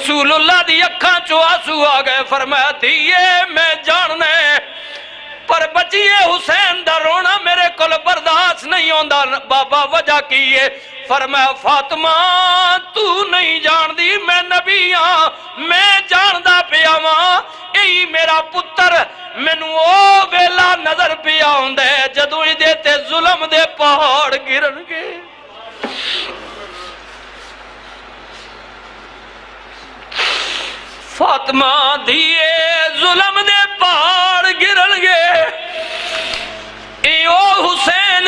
رسول اللہ دی اکھاں چو آنسو آ گئے، فرمایا دھیے میں جاننے پر بچیے حسین دا رونا میرے کول برداشت نہیں ہوندا، بابا وجہ کی ہے؟ فرمایا فاطمہ تو نہیں جان دی میں نبی ہاں، میں جاندا پیا واں اے میرا پتر مینوں او ویلا نظر پیا ہوندا ہے جدوں دے تے ظلم دے پہاڑ گرن گے۔ فاطمہ دیے ظلم دے پہاڑ گرن گے، اے او حسین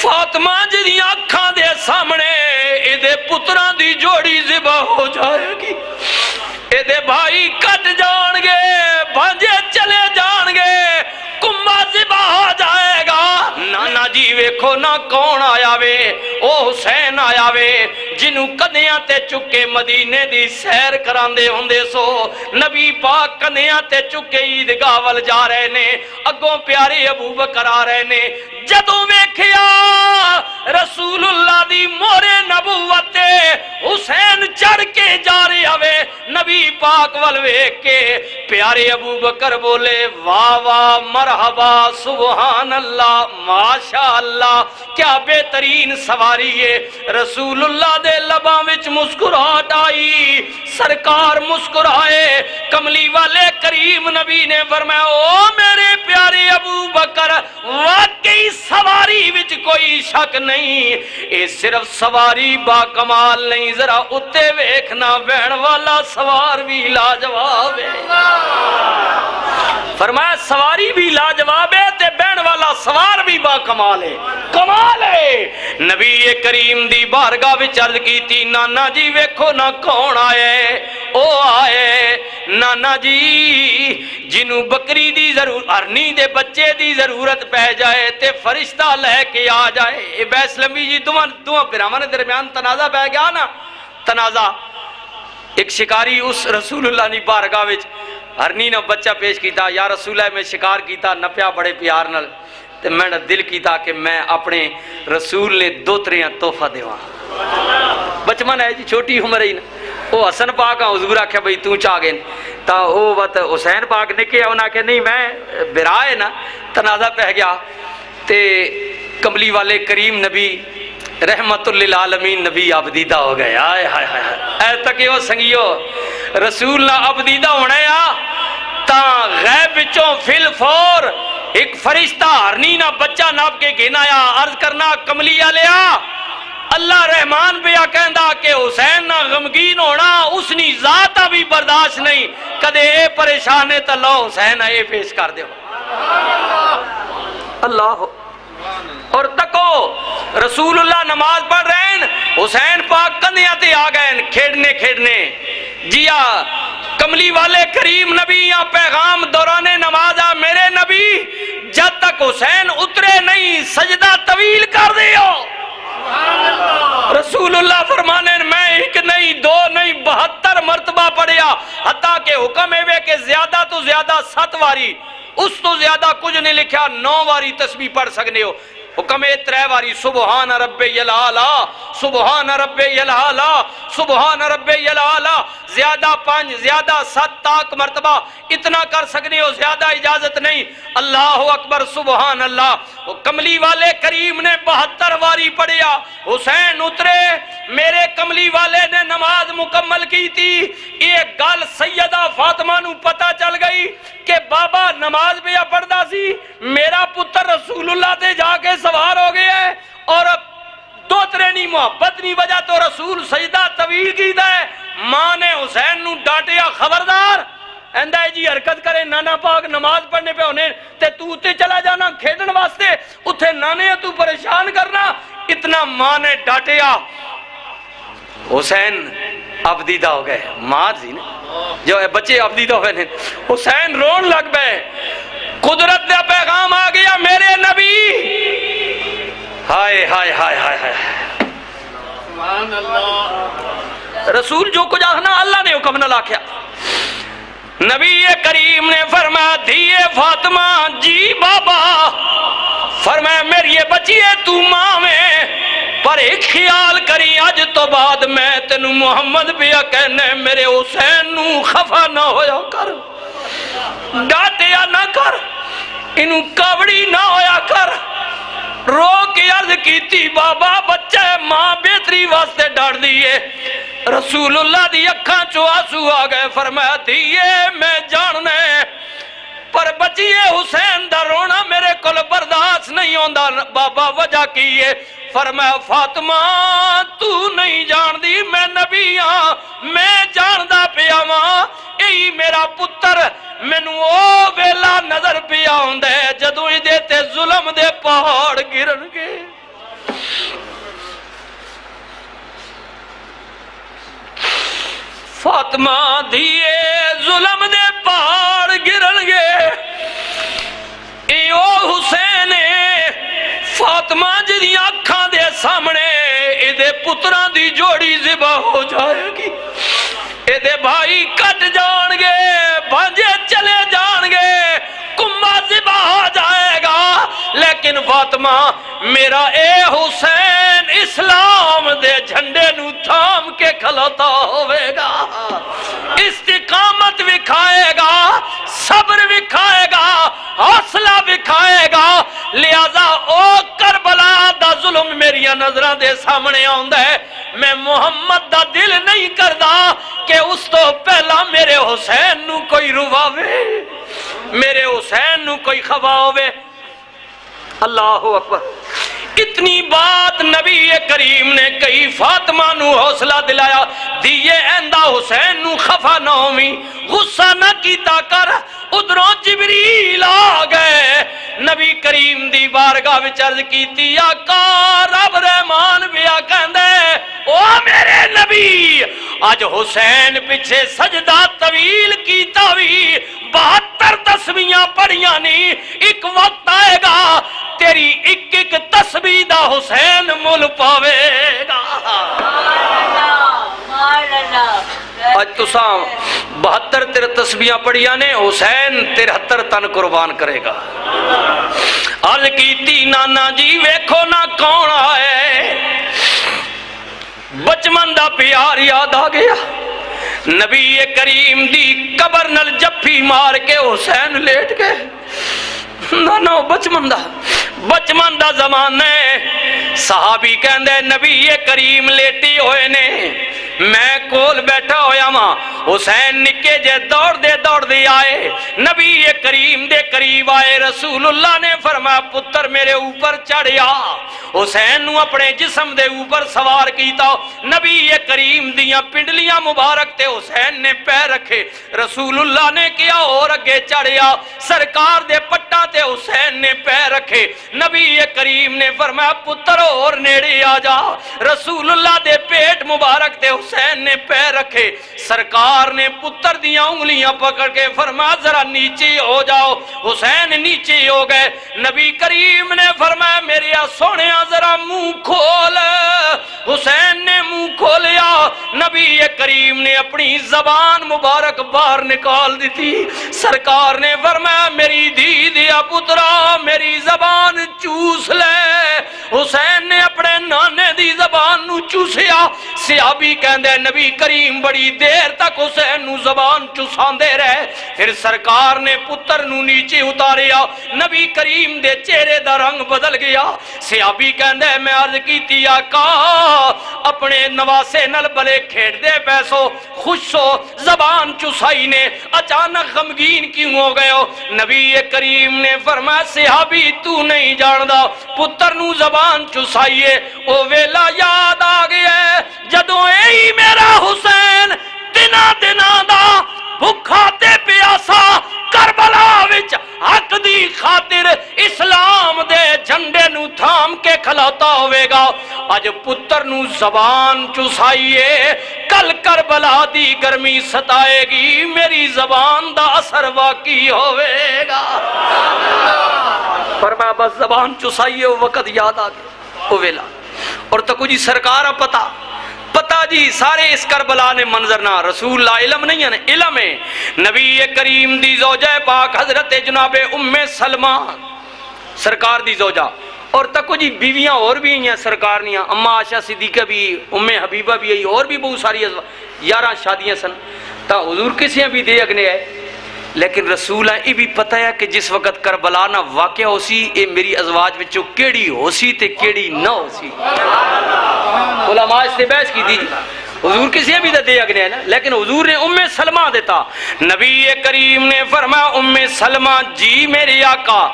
فاطمہ جی اکھاں دے سامنے اے دے پتران دی جوڑی ذبح ہو جائے گی، اے دے بھائی کٹ جان گے، بھانجے چلے جان گے، کمبا ذبح ہو جائے گا۔ نانا جی ویکھو نہ کون آیا وے، او حسین آیا وے جنوں کندیاں تے چکے مدینے دی سیر کراندے ہوندے سو، نبی پاک کندیاں تے چکے عیدگاہ ول جا رہے نے، اگوں پیارے ابو بکر آ رہے نے، جدوں ویکھیا رسول اللہ دی مورے نبوت حسین چڑھ کے جا رہے ہوئے، نبی پاک ول ویکھ کے پیارے ابو بکر بولے واہ واہ مرحبا سبحان اللہ ماشاء اللہ، کیا بہترین سواری ہے۔ رسول اللہ دے لباں وچ مسکراہٹ آئی، سرکار مسکرائے، کملی والے کریم نبی نے فرمایا او میرے پیارے ابو بکر واقعی سواری وچ کوئی شک نہیں، اے صرف سواری با کمال نہیں، ذرا اتے ویکھنا بہن والا سوار بھی لاجواب ہے۔ فرمایا سواری بھی لاجواب ہے تے بہن والا سوار بھی با کمال ہے، کمال ہے۔ نبی کریم دی بارگاہ وچ عرض کیتی نانا جی ویکھو نہ کون آئے، او آئے نانا جی جنوں بکری دی ضرورت ارنی دے بچے دی ضرورت پہ جائے تے فرشتہ لے کے آ جائے۔ بیس لمبی جی دو پیراواں دے درمیان تنازع پہ گیا نا، تنازع ایک شکاری اس رسول اللہ نے بارگاہ وچ ہرنی نے بچہ پیش کیتا، یا رسول اللہ میں شکار کیتا نپیا بڑے پیار نال تے میں نے دل کیتا کہ میں اپنے رسول نے دو تریاں تحفہ دیواں۔ بچپن ہے جی چھوٹی عمر ہی نا، وہ حسن پاک ہاں حضور آکھیا بھئی تو چاہ گئے تا وہ وقت حسین پاک نکے انہاں کہ نہیں میں برائے نا، تنازع پہ گیا تے کملی والے کریم نبی رحمت للعالمین نبی عبدیدہ ہو گئے۔ آئے ہائے ہائے اے تکیو سنگیو رسول نہ عبدیدہ ہونے آ تا غیب بچوں فی الفور ایک فرشتہ ہرنی نہ بچہ ناپ کے گھنا یا عرض کرنا کملی آلیا اللہ رحمان بیا کہندا کہ حسین نہ غمگین ہونا اس نی ذاتہ بھی برداشت نہیں، کدے اے پریشانے تا لو حسین اے پیش کر دے اللہ۔ اور تکو رسول اللہ نماز پڑھ رہے ہیں، حسین پاک کندیاں تے آ گئے کھیڑنے کھیڑنے جیا کملی والے کریم نبی یا پیغام دوران نماز آ میرے نبی جب تک حسین اترے نہیں سجدہ طویل کر دیو۔ رسول اللہ فرمانے میں ایک نہیں دو نہیں 72 مرتبہ پڑھیا، حتیٰ کہ حکم ہے کہ زیادہ تو زیادہ 7 واری، اس تو زیادہ کچھ نہیں لکھا، 9 واری تسبیح پڑھ سکنے ہو۔ حکم 3 واری سبحان ربی العالی سبحان ربی العالی سبحان ربی العالی، زیادہ 5 زیادہ 7 تاک مرتبہ اتنا کر سکنے ہو، زیادہ اجازت نہیں۔ اللہ اکبر سبحان اللہ۔ کملی والے کریم نے 72 واری پڑھیا، حسین اترے، میرے کملی والے نے نماز مکمل کی تھی۔ ایک گل سیدہ فاطمہ نو پتہ چل گئی کہ بابا نماز پہ پڑھدا سی، میرا پتر رسول اللہ تے جا کے سوار ہو گیا ہے، اور دوترے نی محبت نی وجہ تو رسول سجدہ طویل کیتا ہے۔ ماں نے حسین نو ڈانٹیا خبردار ایندہ ہے جی حرکت کرے نانا پاک نماز پڑھنے پہ ہونے تے تو تے چلا جانا کھیڑن واسطے، اتھے نانے تو پریشان کرنا، اتنا ماں نے ڈانٹیا۔ حسین عبدیدہ ہو گئے، ماں جی نا جو بچے عبدیدہ ہوئے ہیں، حسین رون لگ گئے، قدرت دا پیغام آ گیا میرے نبی۔ ہائے ہائے ہائے ہائے ہائے سبحان اللہ۔ رسول جو کچھ آخنا اللہ نے حکم نہ لاکھیا۔ نبی کریم نے فرمایا دھیے فاطمہ جی بابا، فرمایا میری بچی ہے تو ماں میں، پر ایک خیال کری اج تو بعد میں تینو محمد پیا کہنے میرے حسین نو خفا نہ ہویا کر ڈانٹیا نہ کر انو کبڑی نہ ہویا کر رو کے عرض کیتی بابا بچہ ماں بہتری واسطے ڈاڑ دیئے رسول اللہ دی اکھاں چو آنسو آ گئے فرمایا دیئے میں جاننے پر بچیے حسین دا رونا میرے کل برداشت نہیں ہوندا بابا وجہ کیے فرمایا فاطمہ تو نہیں جان دی میں نبی ہاں میں جاندہ پیا ماں ای میرا پتر مینو او ویلا نظر پیا ہوندے جدوں دے تے ظلم دے پہاڑ گرن گے فاطمہ دیئے ظلم دے پہاڑ گرن گے ایو حسین فاطمہ جدی آنکھاں دے سامنے ایدے پتران دی جوڑی ذبح ہو جائے گی ایدے بھائی کٹ جان گے بھانجے چلے جان گے کمبا ذبح ہو جائے گا لیکن فاطمہ میرا اے حسین اسلام دے جھنڈے نو تھام کے کھلوتا ہوئے گا استقامت وکھائے گا صبر وکھائے گا حوصلہ وکھائے گا لہذا او کربلا دا ظلم میری نظرہ دے سامنے آندا ہے میں محمد دا دل نہیں کردا کہ اس تو پہلا میرے حسین نو کوئی رواوے میرے حسین نو کوئی خواوے اللہ اکبر اتنی بات نبی کریم نے کئی فاطمہ نو حوصلہ دلایا دیئے ایندہ حسین نو خفا نہ ہوئی غصہ نہ کیتا کر ادھروں جبریل آ گئے نبی کریم دی بارگاہ وچ عرض کیتی آقا رب رحمان بیا کہندے او میرے نبی آج حسین پیچھے سجدہ طویل کیتا ہوئی 72 تسبیحاں پڑھیاں نہیں ایک وقت آئے گا تیری ایک ایک تسبیح دا حسین مل پاوے گا آج تو سام 72 تیرے تسبیحاں پڑھیاں نے حسین 73 تن قربان کرے گا عرض کیتی نانا جی ویکھو نہ کون آئے بچمن دا پیار یاد آ گیا نبی کریم دی قبر نل جپھی مار کے حسین لیٹ گئے نہ بچمن دا زمانے صحابی کہندے نبی کریم لیٹی ہوئے نے میں کول بیٹھا ہویا ماں حسین نکے جے دوڑ دے آئے نبی کریم دے قریب آئے رسول اللہ نے فرمایا پتر میرے اوپر چڑھیا حسین نو اپنے جسم دے اوپر سوار کیتا نبی کریم دیاں پنڈلیاں مبارک تے حسین نے پیر رکھے رسول اللہ نے کیا اور اگے چڑھیا سرکار دے پٹا تے حسین نے پیر رکھے نبی کریم نے فرمایا پتر اور نیڑے آ جا رسول اللہ دے پیٹ مبارک تے حسین نے پیر رکھے سرکار نے پتر دیاں انگلیاں پکڑ کے فرمایا ذرا نیچے ہو جاؤ حسین نیچے ہو گئے نبی کریم نے فرمایا میرے سونیا ذرا منہ کھول حسین نے منہ کھولیا نبی کریم نے اپنی زبان مبارک باہر نکال دی تھی سرکار نے فرمایا میری دی دیا پترا میری زبان چوس لے حسین نے اپنے نانے دی زبان نو چوسیا صحابی کہندے نبی کریم بڑی دیر تک حسین نو زبان چوساندے رہے پھر سرکار نے پتر نو نیچے اتاریا نبی کریم دے چہرے دا رنگ بدل گیا صحابی کہندے میں عرض کیتی آقا اپنے نواسے نل بلے کھیڑ دے پیسو خوش ہو زبان چوسائی نے اچانک غمگین کیوں ہو گئے ہو نبی کریم نے فرمایا صحابی تو نہیں جاندا پتر نو زبان چوسائیے او ویلا یاد آ گیا جدوں اے میرا حسین دنا دا بھکھا تے پیاسا کربلا وچ حق دی خاطر اسلام دے جھنڈے نو تھام کے کھلاتا ہوئے گا اج پتر نو زبان چوسائیے کل کربلا دی گرمی ستائے گی میری زبان دا اثر واقعی ہوئے گا فرمایا بس زبان چوسائیے وقت یاد آ گیا او ویلا اور تکو جی سرکارہ پتا جی سارے اس کربلا نے منظر نہ رسول اللہ علم نہیں ہے علم ہے نبی کریم دی زوجہ پاک حضرت جناب ام سلمہ سرکار دی زوجہ اور تکو جی بیویاں اور بھی ہیں سرکار نیاں، اما عائشہ صدیقہ بھی، ام حبیبہ بھی ہے، اور بھی بہت ساری 11 شادیاں سن، تا حضور کسیاں بھی دے اگنے ہے، لیکن رسول ہے یہ بھی پتہ ہے کہ جس وقت کربلا نہ واقعہ ہو سی، اے میری ازواج وچوں کیڑی ہو سی تے کیڑی نہ ہو سی۔ علماء اس سے بحث کی دی، حضور کسی بھی دے اگنے ہے نا، لیکن حضور نے ام سلمہ دیتا، نبی کریم نے فرمایا ام سلمہ جی میرے آقا،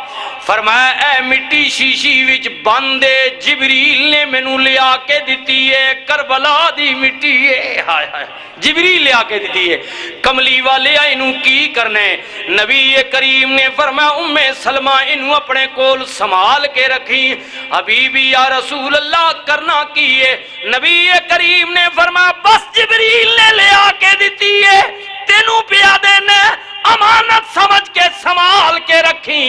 فرمایا اے مٹی شیشی وچ بندے جبریل نے مینوں لیا کے دتی ہے، کربلا دی مٹی ہے، ہائے ہائے جبریل لیا کے دیتی ہے، کملی والے انہوں کی کرنے، نبی کریم نے فرمایا ام سلمہ انہوں اپنے کول سنبھال کے رکھی، حبیبی یا رسول اللہ کرنا کیے، نبی کریم نے فرمایا بس جبریل نے لیا کے دیتی ہے، تینوں پیا دینے امانت سمجھ کے سنبھال کے رکھی،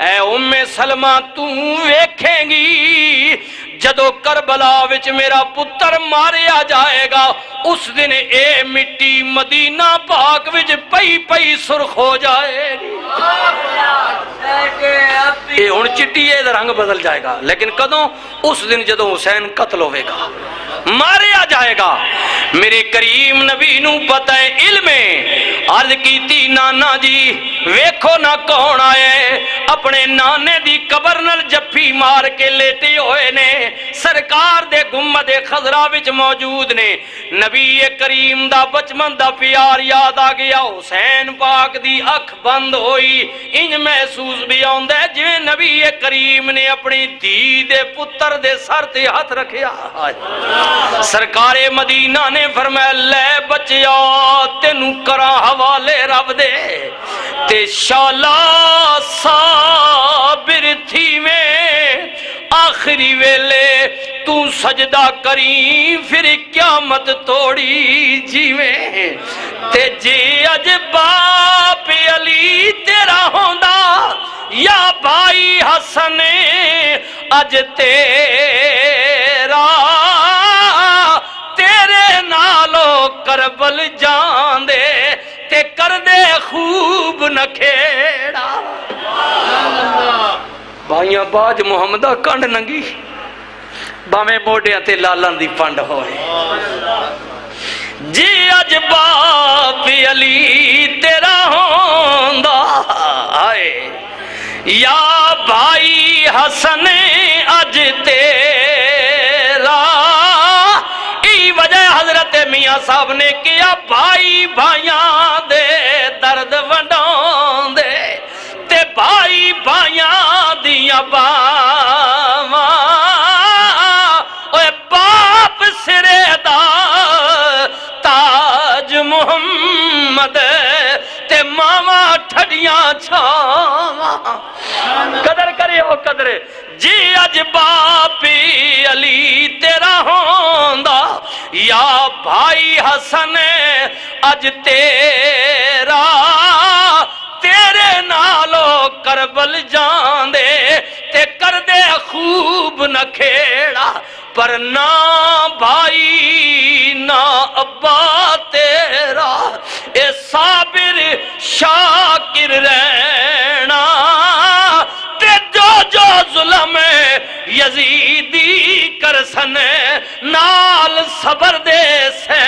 اے ام سلمہ تو ویکھیں گی جدو کربلا وچ میرا پتر ماریا جائے گا، اس دن اے مٹی مدینہ پاک وچ پئی پئی سرخ ہو جائے گی، اے ہن چٹی ہے رنگ بدل جائے گا، لیکن کدوں؟ اس دن جدو حسین قتل ہوئے گا، ماریا جائے گا۔ میرے کریم نبی نو پتہ ہے علم عرض کیتی نانا جی ویکھو نہ کون آئے، اپنے نانے دی قبر نال جفی مار کے لیٹے ہوئے نے، سرکار دے گنبد خضرا وچ موجود نے، نبی کریم دا بچپن دا پیار یاد آ گیا، حسین پاک دی اکھ بند ہوئی، انج محسوس بھی آندا ہے جویں نبی کریم نے اپنی دھی دے پتر دے سر تے ہاتھ رکھیا، سرکار مدینہ نے فرمایا لے بچیا تینوں کراں حوالے رب دے، تے شالا صابر تھی میں آخری ویلے تو سجدہ کریں پھر قیامت توڑی جیویں، تے جے اج باپ علی تیرا ہوندا یا بھائی حسن اج تیرا تیرے نالو کربل جان دے تے کر دے خوب نہ کھیڑا، بھائیاں باج محمدہ کنڈ ننگی باویں موڈیاں تے لالان دی پنڈ ہوئے، جی اج باپ علی تیرا ہوندا آئے یا بھائی حسن اج تیرا، ای وجہ حضرت میاں صاحب نے کیا بھائی بھائیاں دے درد ونڈاؤں دے تے بھائی بھائیاں دیاں باواں، اوے باپ سرے دا تاج محمد تے ماما ٹھڈیاں چھاواں، قدر کرے ہو قدر، جی اج باپ علی تیرا ہوندا یا بھائی حسن اج تیرا تیرے نالو کربل جان دے تے کر دے خوب نہ کھیڑا، پر نہ بھائی نہ ابا تیرا اے صابر شاکر رہنا، تے جو ظلم یزیدی کرسن نال صبر دے سے